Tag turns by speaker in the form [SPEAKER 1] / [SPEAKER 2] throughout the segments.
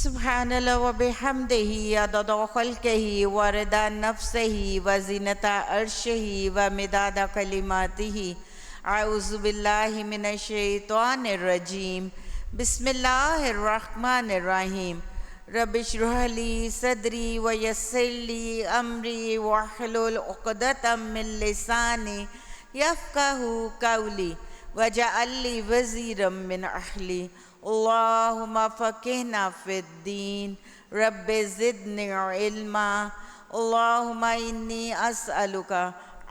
[SPEAKER 1] سبحان اللہ و بحمدہ عدد خلقہ و رضا نفسہ و زینت عرشہ و مداد کلماتہ اعوذ باللہ من الشیطان الرجیم بسم اللہ الرحمن الرحیم رب اشرح لی صدری و یسر لی امری واحلل عقدۃ من لسانی یفقہوا قولی واجعل لی وزیرا من اہلی اللہم فقہنا فی الدین رب زدنی علما اللہم انی اسألک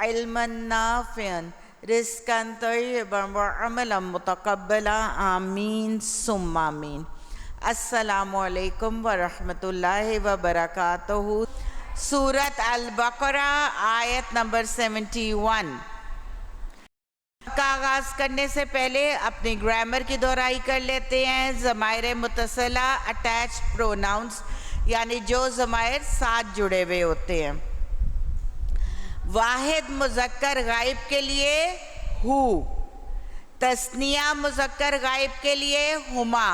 [SPEAKER 1] علما نافعا رزقا طیبا وعملا متقبلا آمین ثم آمین۔ السلام علیکم ورحمۃ اللہ وبرکاتہ۔ سورۃ البقرہ آیت نمبر 71 کا آغاز کرنے سے پہلے اپنی گرامر کی دہرائی کر لیتے ہیں۔ ضمائر متصلہ اٹیچ پروناؤنس یعنی جو ضمائر ساتھ جڑے ہوئے ہوتے ہیں۔ واحد مذکر غائب کے لیے ہو، تثنیہ مذکر غائب کے لیے ہما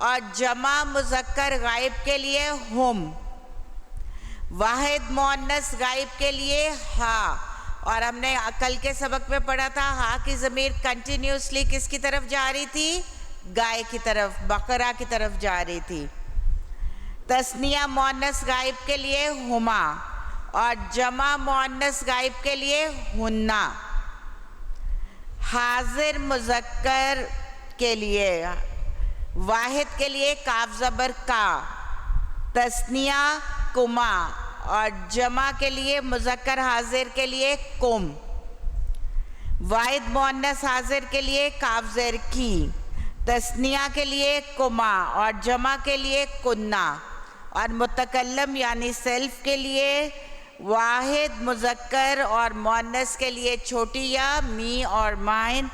[SPEAKER 1] اور جمع مذکر غائب کے لیے ہم۔ واحد مؤنث غائب کے لیے ہا، اور ہم نے کل کے سبق میں پڑھا تھا ہا کی ضمیر کنٹینیوسلی کس کی طرف جا رہی تھی؟ گائے کی طرف، بقرہ کی طرف جا رہی تھی۔ تثنیہ مؤنث غائب کے لیے ہما اور جمع مؤنث غائب کے لیے ہننا۔ حاضر مذکر کے لیے واحد کے لیے کاف زبر کا، تثنیہ کما اور جمع کے لیے مذکر حاضر کے لیے کم۔ واحد مؤنث حاضر کے لیے کاف زیر کی، تثنیہ کے لیے کما اور جمع کے لیے کننا، اور متکلم یعنی سیلف کے لیے واحد مذکر اور مؤنث کے لیے چھوٹی یا می اور مائن،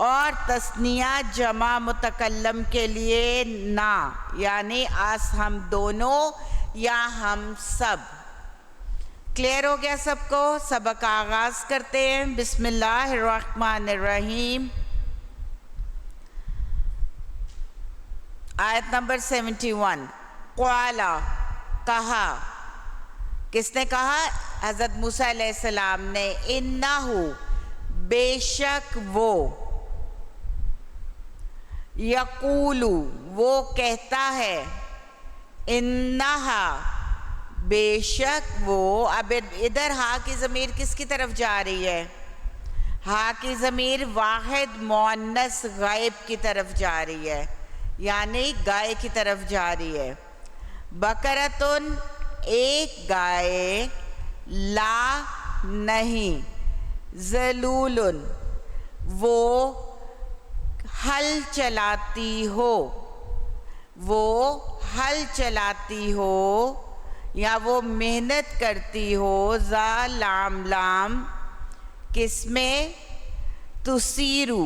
[SPEAKER 1] اور تثنیہ جمع متکلم کے لیے نا یعنی آس ہم دونوں یا ہم سب۔ کلیئر ہو گیا سب کو؟ سبق کا آغاز کرتے ہیں۔ بسم اللہ الرحمن الرحیم۔ آیت نمبر 71۔ قوالا کہا، کس نے کہا؟ حضرت موسیٰ علیہ السلام نے۔ انہو بے شک وہ، یقولو وہ کہتا ہے، انہا بے شک وہ۔ اب ادھر ہا کی ضمیر کس کی طرف جا رہی ہے؟ ہا کی ضمیر واحد مؤنث غائب کی طرف جا رہی ہے یعنی گائے کی طرف جا رہی ہے۔ بقرۃن ایک گائے، لا نہیں، ذلولن وہ ہل چلاتی ہو، وہ ہل چلاتی ہو یا وہ محنت کرتی ہو۔ ذا لام لام کس میں؟ تسیرو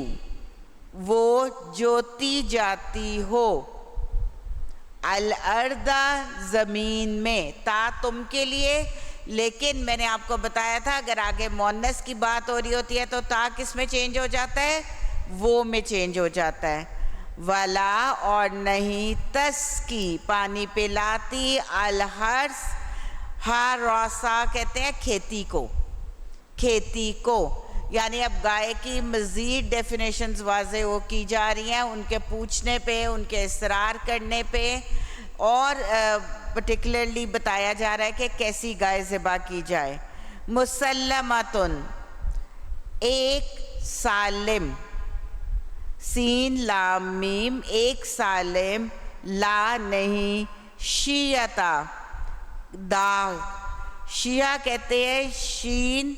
[SPEAKER 1] وہ جوتی جاتی ہو، الارض زمین میں۔ تا تم کے لیے، لیکن میں نے آپ کو بتایا تھا اگر آگے مؤنث کی بات ہو رہی ہوتی ہے تو تا کس میں چینج ہو جاتا ہے؟ وہ میں چینج ہو جاتا ہے۔ ولا اور نہیں، تسکی پانی پلاتی، الحرث ہاراسا کہتے ہیں کھیتی کو، کھیتی کو۔ یعنی اب گائے کی مزید ڈیفینیشنز واضح وہ کی جا رہی ہیں ان کے پوچھنے پہ، ان کے اصرار کرنے پہ، اور پرٹیکولرلی بتایا جا رہا ہے کہ کیسی گائے ذبح کی جائے۔ مسلمتن ایک سالم، سین لام میم ایک سالم، لا نہیں، شیعتا داغ، شیعہ کہتے ہیں شین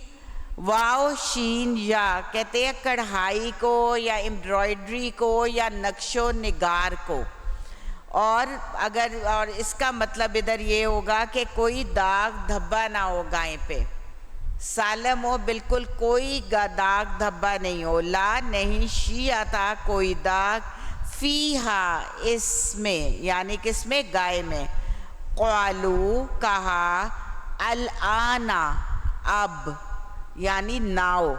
[SPEAKER 1] واو شین یا، کہتے ہیں کڑھائی کو یا امبرائڈری کو یا نقش و نگار کو۔ اور اگر اور اس کا مطلب ادھر یہ ہوگا کہ کوئی داغ دھبا نہ ہو گائے پہ، سالم ہو، بالکل کوئی داغ دھبا نہیں ہو۔ لا نہیں، شیعتا کوئی داغ، فیہا اس میں یعنی کس میں؟ گائے میں۔ قالو کہا، الانا اب یعنی ناؤ،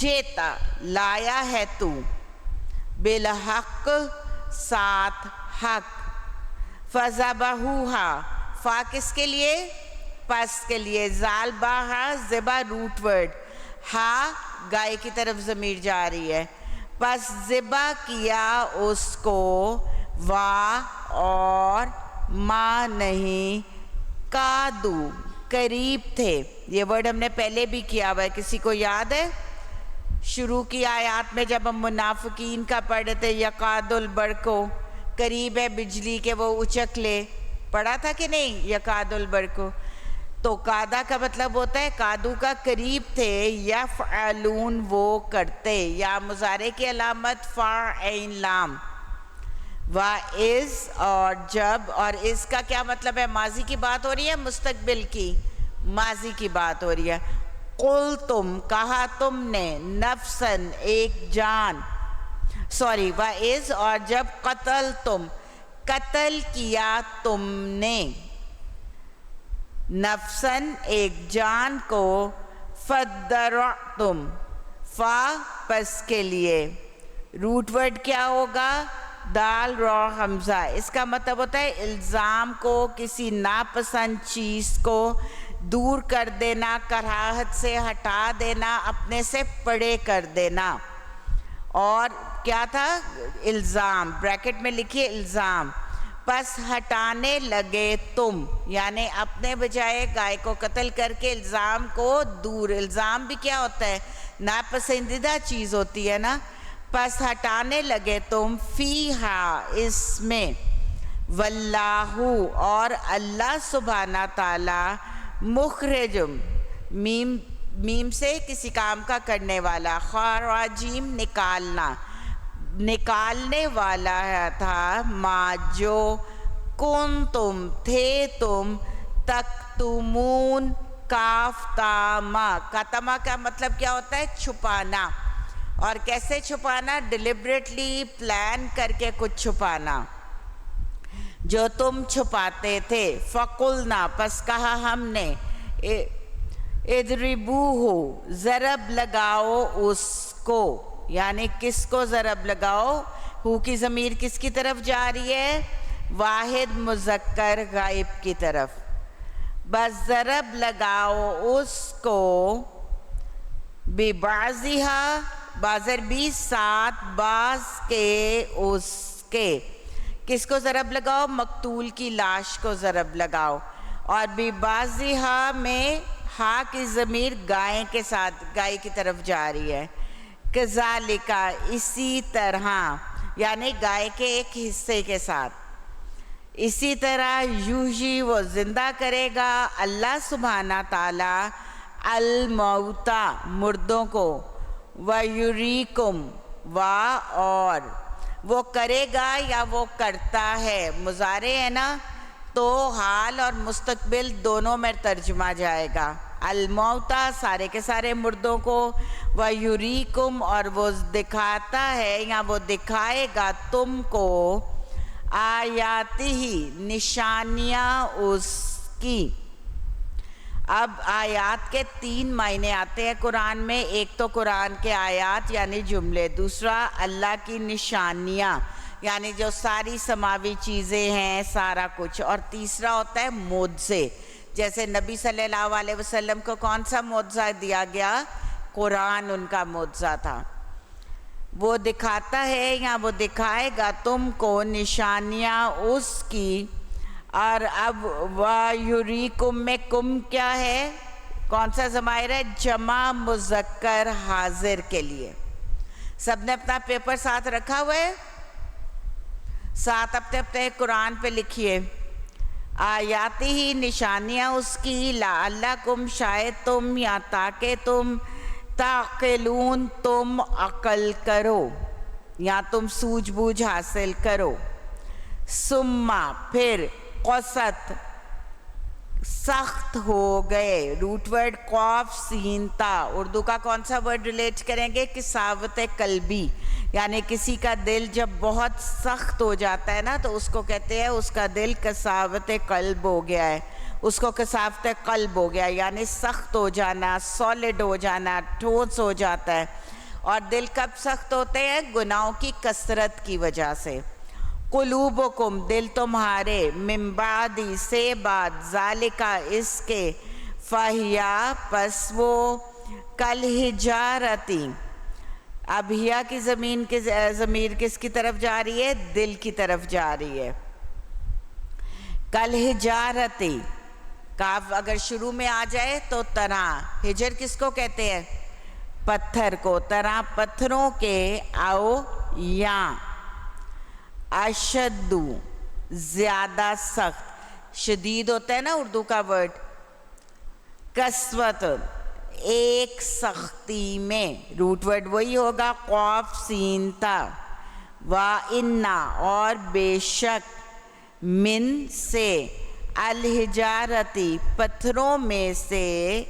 [SPEAKER 1] جیتا لایا ہے تو، بالحق ساتھ حق، فَذَبَحُوهَا فا کس کے لیے؟ پس کے لیے. زال باہا ذبح روٹ ورڈ, ہا گائے کی طرف ضمیر جا رہی ہے. پس ذبح کیا اس کو, وا اور ما نہیں, کادو قریب تھے. یہ ورڈ ہم نے پہلے بھی کیا ہوا ہے, کسی کو یاد ہے؟ شروع کی آیات میں جب ہم منافقین کا پڑھ رہے تھے, یقاد البرقو قریب ہے بجلی کے وہ اچک لے, پڑھا تھا کہ نہیں؟ یقاد البرقو. تو کادا کا مطلب ہوتا ہے کادو کا قریب تھے, یفعلون وہ کرتے, یا مضارع کی علامت فا عین لام. وَإِذْ اور جب, اور اس کا کیا مطلب ہے؟ ماضی کی بات ہو رہی ہے مستقبل کی؟ ماضی کی بات ہو رہی ہے. قُلْتُمْ کہا تم نے, نفساً ایک جان, سوری وَإِذْ اور جب قتلتم قتل کیا تم نے, نفساً ایک جان کو, فَدَّرَعْتُمْ فا پس کے لیے, روٹ ورڈ کیا ہوگا؟ دال را حمزہ. اس کا مطلب ہوتا ہے الزام کو, کسی ناپسند چیز کو دور کر دینا, کراہت سے ہٹا دینا, اپنے سے پرے کر دینا. اور کیا تھا؟ الزام, بریکٹ میں لکھیے الزام. پس ہٹانے لگے تم, یعنی اپنے بجائے گائے کو قتل کر کے الزام کو دور. الزام بھی کیا ہوتا ہے؟ ناپسندیدہ چیز ہوتی ہے نا. پس ہٹانے لگے تم, فیہا اس میں, واللہ اور اللہ سبحانہ تعالی, مخرجم میم سے کسی کام کا کرنے والا, خراجیم نکالنا, نکالنے والا تھا, ما جو کنتم تھے تم, تکتمون کاف تاما. کاتما کا مطلب کیا ہوتا ہے؟ چھپانا. اور کیسے چھپانا؟ ڈیلیبریٹلی پلان کر کے کچھ چھپانا, جو تم چھپاتے تھے. فَقُلْنَا پس کہا ہم نے, اِضْرِبُوهُ ضرب لگاؤ اس کو, یعنی کس کو ضرب لگاؤ؟ ہو کی ضمیر کس کی طرف جا رہی ہے؟ واحد مذکر غائب کی طرف. بس ضرب لگاؤ اس کو, بِبَعْضِهَا بازر بھی ساتھ, بعض کے اس کے. کس کو ضرب لگاؤ؟ مقتول کی لاش کو ضرب لگاؤ. اور بِبَعْضِهَا میں ہا کی ضمیر گائے کے ساتھ, گائے کی طرف جا رہی ہے. کَذَالِکَ اسی طرح, یعنی گائے کے ایک حصے کے ساتھ. اسی طرح یوحیی وہ زندہ کرے گا اللہ سبحانہ تعالی, الموتا مردوں کو, وَيُرِيكُمْ وا اور وہ کرے گا یا وہ کرتا ہے, مضارع ہے نا, تو حال اور مستقبل دونوں میں ترجمہ جائے گا. الموتا سارے کے سارے مردوں کو, وَيُرِيكُمْ اور وہ دکھاتا ہے یا وہ دکھائے گا تم کو, آیاتہ نشانیاں اس کی. اب آیات کے 3 معنی آتے ہیں قرآن میں. ایک تو قرآن کے آیات یعنی جملے, دوسرا اللہ کی نشانیاں یعنی جو ساری سماوی چیزیں ہیں سارا کچھ, اور تیسرا ہوتا ہے معجزے. جیسے نبی صلی اللہ علیہ وسلم کو کون سا معجزہ دیا گیا؟ قرآن ان کا معجزہ تھا. وہ دکھاتا ہے یا وہ دکھائے گا تم کو نشانیاں اس کی. اور اب وَيُرِيكُمْ میں کم کیا ہے؟ کون سا ضمائر ہے؟ جمع مذکر حاضر کے لیے. سب نے اپنا پیپر ساتھ رکھا ہوا ہے؟ ساتھ اپنے اپنے قرآن پہ لکھیے. آیاتی ہی نشانیاں اس کی, لعلکم شاید تم, یا تاکہ تم, تعقلون تم عقل کرو یا تم سوجھ بوجھ حاصل کرو. ثم پھر, قصت سخت ہو گئے, روٹ ورڈ قاف سین تا. اردو کا کون سا ورڈ ریلیٹ کریں گے؟ کساوت قلبی, یعنی کسی کا دل جب بہت سخت ہو جاتا ہے نا تو اس کو کہتے ہیں اس کا دل کساوت قلب ہو گیا ہے, اس کو کساوت قلب ہو گیا, یعنی سخت ہو جانا, سالڈ ہو جانا, ٹھوس ہو جاتا ہے. اور دل کب سخت ہوتے ہیں؟ گناہوں کی کثرت کی وجہ سے. قلوبکم دل تمہارے، من بعدی سے بعد، ذالکا اس کے، فہیا پس وہ، کل حجارتی، اب ہیا کی ضمیر کس کی طرف جا رہی ہے؟ دل کی طرف جا رہی ہے. کل حجارتی، کاف اگر شروع میں آ جائے تو طرح، ہجر کس کو کہتے ہیں؟ پتھر کو، طرح پتھروں کے، او یا اشدو زیادہ سخت، شدید ہوتا ہے نا اردو کا ورڈ، قسوت ایک سختی میں، روٹ ورڈ وہی ہوگا، قاف سین تا، وَإِنَّا اور بے شک، من سے، الحجارتی پتھروں میں سے،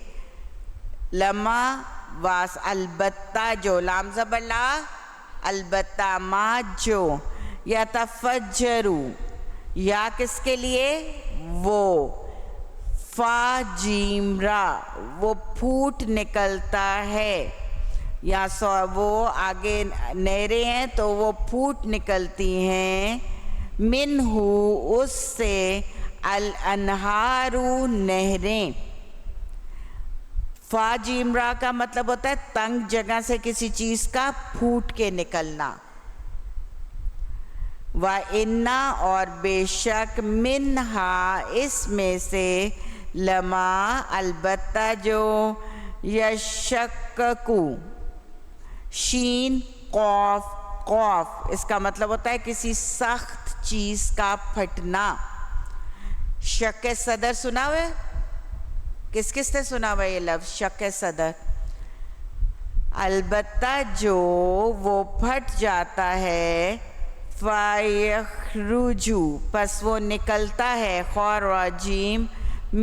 [SPEAKER 1] لما واس البتہ جو، لام زبر لا، البتہ ما جو، یتفجرو، یا کس کے لیے؟ وہ، فا جیم را، وہ پھوٹ نکلتا ہے، یا وہ آگے نہریں ہیں تو وہ پھوٹ نکلتی ہیں، منہو اس سے، الانہارو نہریں. فا جیم را کا مطلب ہوتا ہے تنگ جگہ سے کسی چیز کا پھوٹ کے نکلنا. وَإِنَّا اور بے شک، منہا اس میں سے، لما البتہ جو، یشککو، شین قوف قوف، اس کا مطلب ہوتا ہے کسی سخت چیز کا پھٹنا. شک صدر سنا ہوا ہے؟ کس کس نے سنا ہوا یہ لفظ شک صدر؟ البتہ جو وہ پھٹ جاتا ہے، فَيَخْرُجُ پس وہ نکلتا ہے، خور و جیم،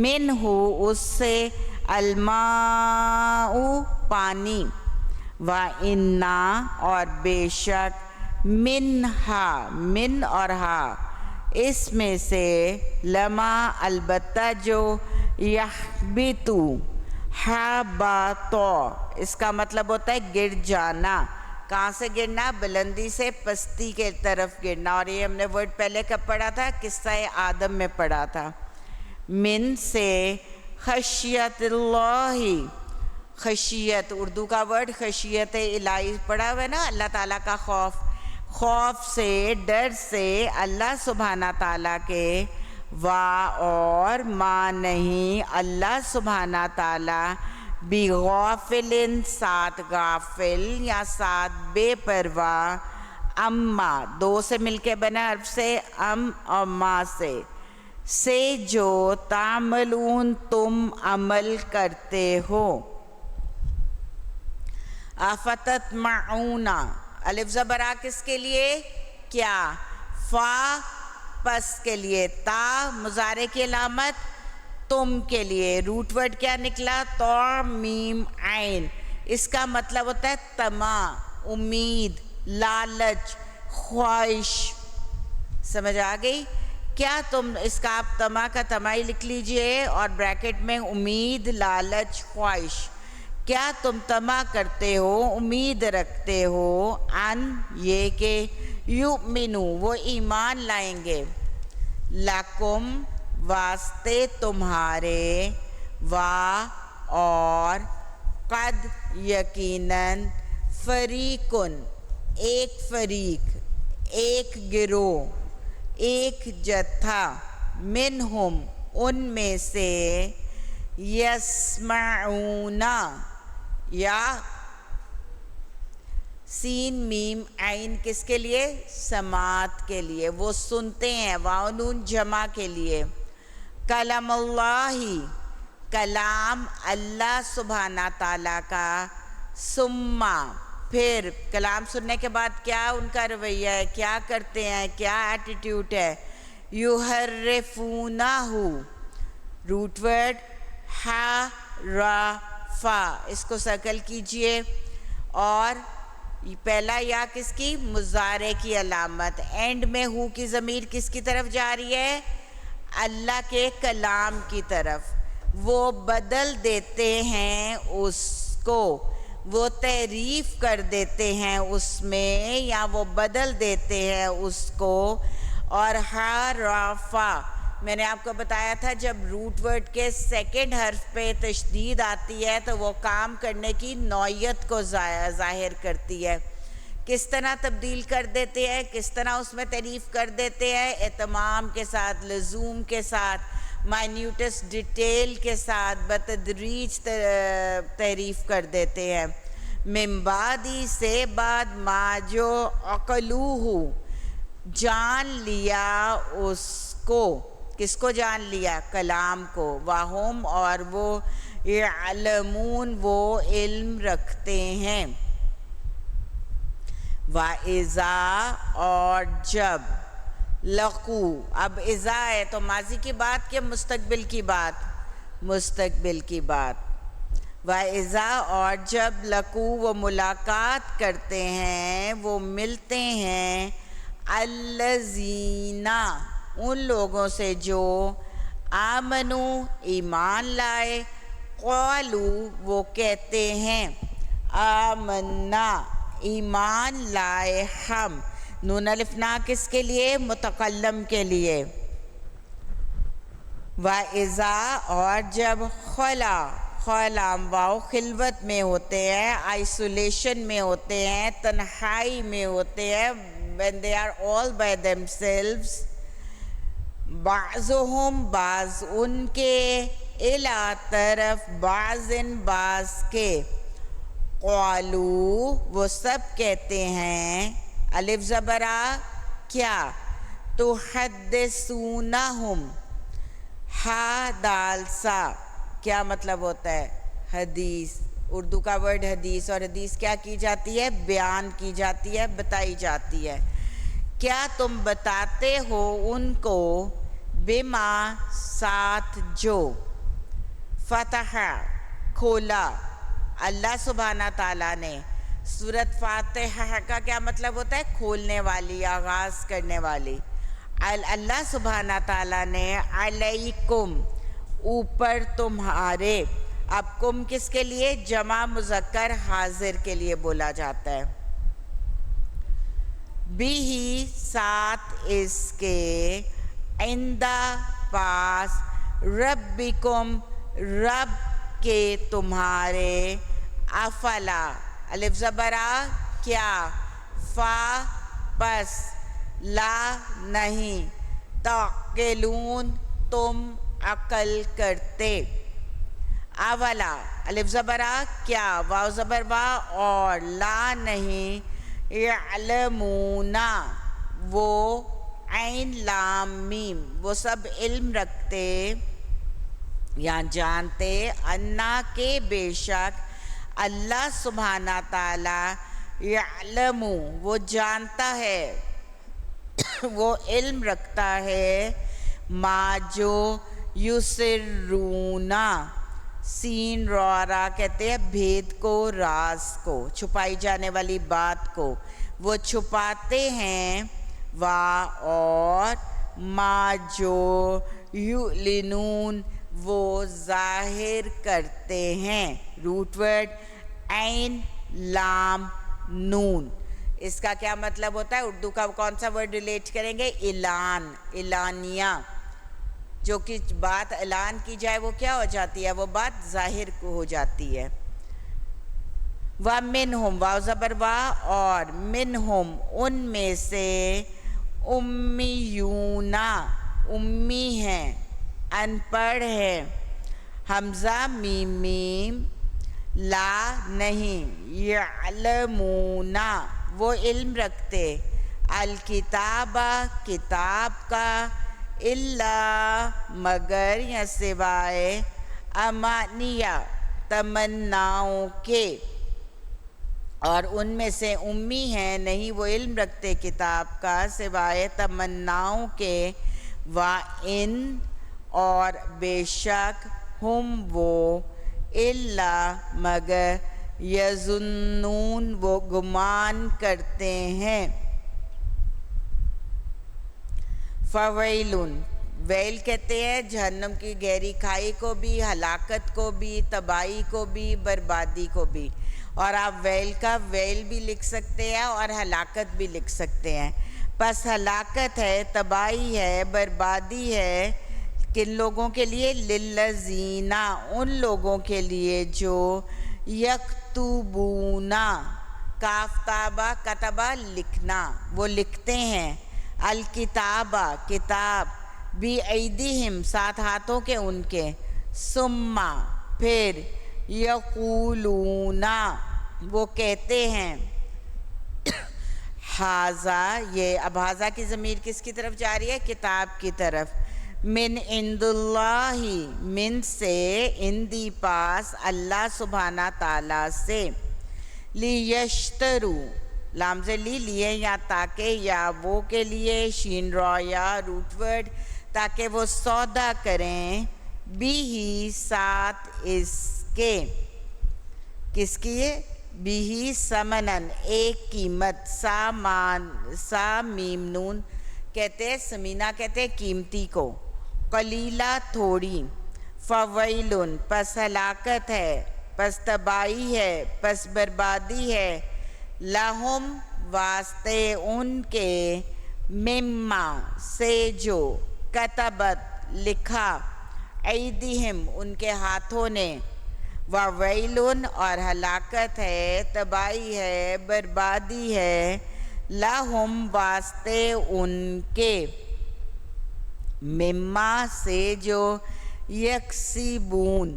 [SPEAKER 1] منہو اس سے، الماء پانی، وَإِنَّا اور بے شک، منہا من اور ہا اس میں سے، لما البتہ جو، یحبتو حباتو اس کا مطلب ہوتا ہے گر جانا. کہاں سے گرنا؟ بلندی سے پستی کے طرف گرنا. اور یہ ہم نے ورڈ پہلے کب پڑھا تھا؟ قصہ آدم میں پڑھا تھا. من سے، خشیت اللہ، خشیت اردو کا ورڈ خشیت الہی پڑھا ہوا ہے نا، اللہ تعالیٰ کا خوف، خوف سے، ڈر سے اللہ سبحانہ تعالیٰ کے، اور ما نہیں اللہ سبحانہ تعالیٰ، بغافل ساتھ غافل یا ساتھ بے پرواہ، اما دو سے مل کے بنا حرف سے، ام اور ما سے جو، تعملون تم عمل کرتے ہو. افتطمعون، الف زبر آ کس کے لیے؟ کیا، فا پس کے لیے، تا مضارع کی علامت، تم کے لیے، روٹ ورڈ کیا نکلا؟ تو میم عین، اس کا مطلب ہوتا ہے طمع، امید، لالچ، خواہش. سمجھ آ گئی؟ کیا تم اس کا آپ طمع کا طمعی لکھ لیجئے اور بریکٹ میں امید، لالچ، خواہش. کیا تم طمع کرتے ہو، امید رکھتے ہو، ان یہ کہ، یؤمنو وہ ایمان لائیں گے، لکم واسطے تمہارے، اور قد یقیناً، فریقن ایک فریق، ایک گروہ، ایک جتھا، منہم ان میں سے، یسمعون یا سین میم عین کس کے لیے؟ سماعت کے لیے، وہ سنتے ہیں، واو نون جمع کے لیے. کلام اللہ کلام اللہ سبحانہ تعالیٰ کا، ثم پھر کلام سننے کے بعد کیا ان کا رویہ ہے، کیا کرتے ہیں، کیا ایٹیٹیوڈ ہے؟ یحرفونہ روٹ ورڈ حرفا، اس کو سرکل کیجئے. اور پہلا یا کس کی؟ مضارع کی علامت. اینڈ میں ہو کی ضمیر کس کی طرف جا رہی ہے؟ اللہ کے کلام کی طرف. وہ بدل دیتے ہیں اس کو، وہ تعریف کر دیتے ہیں اس میں، یا وہ بدل دیتے ہیں اس کو، اور ہا را فا میں نے آپ کو بتایا تھا جب روٹ ورڈ کے سیکنڈ حرف پہ تشدید آتی ہے تو وہ کام کرنے کی نوعیت کو ظاہر کرتی ہے. کس طرح تبدیل کر دیتے ہیں, کس طرح اس میں تعریف کر دیتے ہیں, اہتمام کے ساتھ, لزوم کے ساتھ, مائنیوٹس ڈیٹیل کے ساتھ بتدریج تعریف کر دیتے ہیں. من بعدی سے بعد ما جو عقلوہ جان لیا اس کو, کس کو جان لیا؟ کلام کو. وَهُمْ اور وہ يَعْلَمُونَ وہ علم رکھتے ہیں. وَإِذَا اور جب, لقو اب اذا ہے تو ماضی کی بات کہ مستقبل کی بات؟ مستقبل کی بات. وَإِذَا اور جب لقو وہ ملاقات کرتے ہیں, وہ ملتے ہیں, الذین ان لوگوں سے جو آمنو ایمان لائے, قالو وہ کہتے ہیں, آمنا ایمان لائے ہم. نون الف نا کس کے لیے؟ متکلم کے لیے. وَإِذَا اور جب خلا, خلام واؤ خلوت میں ہوتے ہیں, آئسولیشن میں ہوتے ہیں, تنہائی میں ہوتے ہیں, when they are all by themselves, بعضهم بعض ان کے, الا طرف, بعضن بعض کے, قالو وہ سب کہتے ہیں, الف زبر آ کیا؟ تحدثونہم, ہا دال سا کیا مطلب ہوتا ہے؟ حدیث. اردو کا ورڈ حدیث, اور حدیث کیا کی جاتی ہے؟ بیان کی جاتی ہے, بتائی جاتی ہے. کیا تم بتاتے ہو ان کو, بما ساتھ جو, فتح کھولا اللہ سبحانہ تعالیٰ نے. سورۃ فاتحہ کا کیا مطلب ہوتا ہے؟ کھولنے والی, آغاز کرنے والی. اللہ سبحانہ تعالیٰ نے علیکم اوپر تمہارے, اب کم کس کے لیے؟ جمع مذکر حاضر کے لیے بولا جاتا ہے. بھی ساتھ اس کے, عندہ پاس, ربکم رب کے تمہارے, افلا الف زبر آ کیا, فا پس, لا نہیں, تعقلون تم عقل کرتے. اولا الف زبر آ کیا, واو زبر وا اور, لا نہیں, یعلمون وہ, عین لام میم وہ سب علم رکھتے یا جانتے, انا کے بے شک, اللہ سبحانہ تعالی, یعلم وہ جانتا ہے, وہ علم رکھتا ہے, ما جو, یسرون, سین را کہتے ہیں بھید کو, راز کو, چھپائی جانے والی بات کو وہ چھپاتے ہیں. وا اور, ما جو, یعلنون وہ ظاہر کرتے ہیں. روٹ ورڈ عین لام نون, اس کا کیا مطلب ہوتا ہے؟ اردو کا کون سا ورڈ ریلیٹ کریں گے؟ اعلان, اعلانیہ. جو کہ بات اعلان کی جائے وہ کیا ہو جاتی ہے؟ وہ بات ظاہر ہو جاتی ہے. وَمِنْهُمْ واو زبر وا اور, منہم ان میں سے, امیون امی ہیں, ان پڑھ ہے, حمزہ میم میم, لا نہیں, یعلمون وہ علم رکھتے, الکتاب کتاب کا, الا مگر یا سوائے, امانیہ تمناؤں کے, اور ان میں سے امی ہیں نہیں وہ علم رکھتے کتاب کا سوائے تمناؤں کے. وَإِن اور بے شک, ہم وہ, الا مگر, یظنون وہ گمان کرتے ہیں. فویلن ویل کہتے ہیں جہنم کی گہری کھائی کو بھی, ہلاکت کو بھی, تباہی کو بھی, بربادی کو بھی. اور آپ ویل کا ویل بھی لکھ سکتے ہیں اور ہلاکت بھی لکھ سکتے ہیں. پس ہلاکت ہے، تباہی ہے، بربادی ہے کن لوگوں کے لیے؟ للذین، ان لوگوں کے لیے جو یکتبون، کاف تابہ کتبہ لکھنا، وہ لکھتے ہیں، الکتابہ کتاب، بی ایدیہم ساتھ ہاتھوں کے ان کے، ثم پھر، یقولون وہ کہتے ہیں، ہاذا، یہ اب ہاذا کی ضمیر کس کی طرف جاری ہے؟ کتاب کی طرف، من عند اللہ، من سے، اندی پاس، اللہ سبحانہ تعالیٰ سے، لیشترو، لام لی لیے یا تاکہ، یا وہ کے لیے، شین را یا روٹ ورڈ، تاکہ وہ سودا کریں، بھی ہی ساتھ اس کے، کس کی ہے؟ بھی ہی سمنن، ایک قیمت، سا میم نون کہتے ہیں، سمینہ کہتے ہیں قیمتی کو، قلیلہ تھوڑی، فویلن پس ہلاکت ہے، پس تباہی ہے، پس بربادی ہے، لہم واسطے ان کے، مما سے جو، کتبت لکھا، ایدیہم ان کے ہاتھوں نے، وویلن اور ہلاکت ہے، تباہی ہے، بربادی ہے، لہم واسطے ان کے، مما سے جو، یکسبون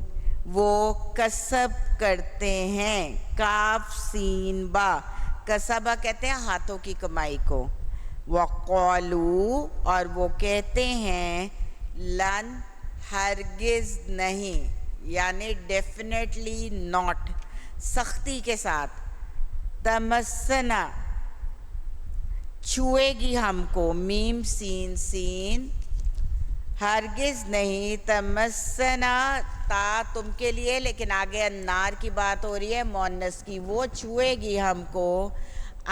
[SPEAKER 1] وہ کسب کرتے ہیں، کاف سین با، کسبہ کہتے ہیں ہاتھوں کی کمائی کو، وقالو اور وہ کہتے ہیں، لن ہرگز نہیں، یعنی ڈیفینیٹلی ناٹ، سختی کے ساتھ، تمسنا چھوئے گی ہم کو، میم سین سین، ہرگز نہیں، تمسنا تا تم کے لیے، لیکن آگے النار کی بات ہو رہی ہے مؤنث کی، وہ چھوئے گی ہم کو،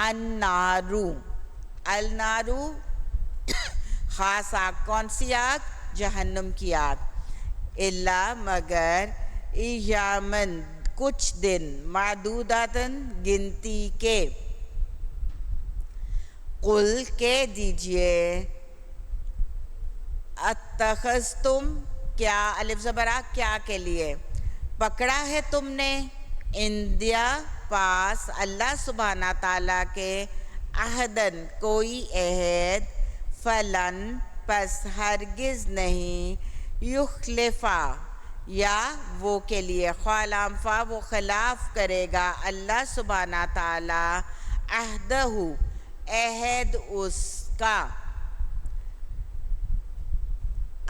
[SPEAKER 1] النارو، النارو خاص آگ، کون سی آگ؟ جہنم کی آگ، الا مگر، ایامن کچھ دن، معدوداتن گنتی کے، قل کہہ دیجئے، اتخذتم کیا، الف زبر آ، کیا کے لیے، پکڑا ہے تم نے، اندیا پاس، اللہ سبحانہ تعالیٰ کے، عہدن کوئی عہد، فلن پس ہرگز نہیں، یخلفا یا وہ کے لیے، خالام فا وہ خلاف کرے گا، اللہ سبحانہ تعالیٰ، عہدہ عہد اس کا،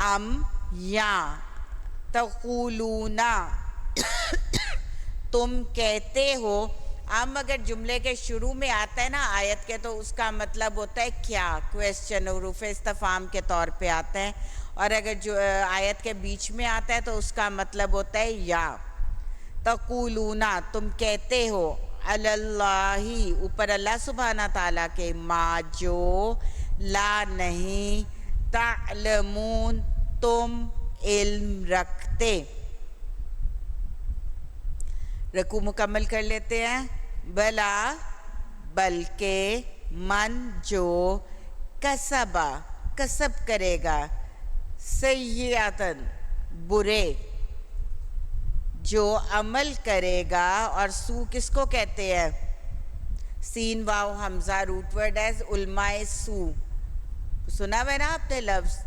[SPEAKER 1] ام یا، تقولون تم کہتے ہو، ام اگر جملے کے شروع میں آتا ہے نا آیت کے، تو اس کا مطلب ہوتا ہے کیا، کویسچن، حروف استفہام کے طور پہ آتا ہے، اور اگر جو آیت کے بیچ میں آتا ہے تو اس کا مطلب ہوتا ہے یا، تقولون تم کہتے ہو، علی اللہ اوپر اللہ سبحانہ تعالیٰ کے، ما جو، لا نہیں، تعلمون تم علم رکھتے، رکوع مکمل کر لیتے ہیں، بلا بلکہ، من جو، کسبہ کسب کرے گا، سیئاتن برے، جو عمل کرے گا، اور سو کس کو کہتے ہیں؟ سین واو حمزہ روٹ ورڈ ہے، علماء سو، سنا ہے نا آپ نے لفظ،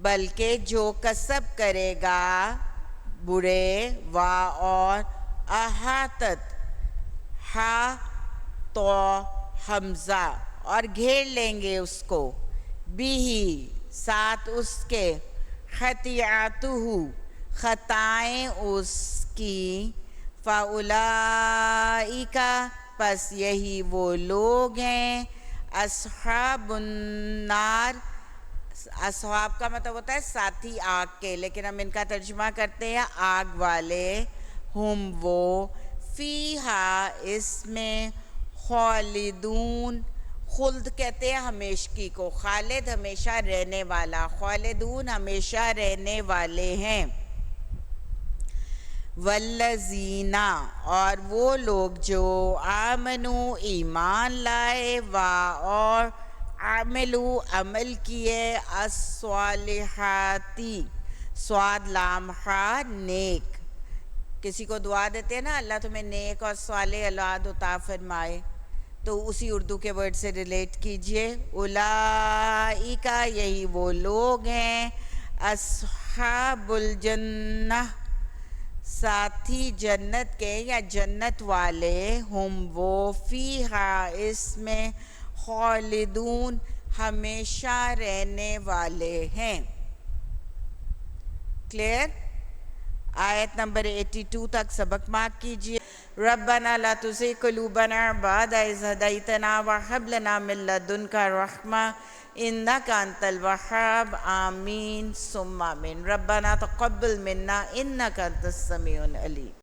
[SPEAKER 1] بلکہ جو کسب کرے گا برے، وا اور احاطت، ہا تو حمزہ، اور گھیر لیں گے اس کو، بھی ساتھ اس کے، خطیعتہ خطائیں اس کی، فاولئک پس یہی وہ لوگ ہیں، اصحاب النار، اصحاب کا مطلب ہوتا ہے ساتھی آگ کے، لیکن ہم ان کا ترجمہ کرتے ہیں آگ والے، ہم وہ، فیہا اس میں، خالدون، خلد کہتے ہیں ہمیشگی کو، خالد ہمیشہ رہنے والا، خالدون ہمیشہ رہنے والے ہیں، والذین اور وہ لوگ جو، آمنو ایمان لائے، اور عملو عمل کیے الصالحاتی سواد لام ہا نیک. کسی کو دعا دیتے ہیں نا اللہ تمہیں نیک اور صالح اولاد عطا فرمائے تو اسی اردو کے ورڈ سے ریلیٹ کیجئے. اولئک یہی وہ لوگ ہیں اصحاب الجنہ ساتھی جنت کے یا جنت والے ہم وہ فیہا اس میں خالدون ہمیشہ رہنے والے ہیں. کلیئر؟ آیت نمبر 82 تک سبق مارک کیجئے. ربنا لا تزغ قلوبنا بعد إذ هديتنا وهب لنا من لدنك رحمة إنك أنت الوهاب آمين ثم آمين. ربنا تقبل منا إنك أنت السميع العليم.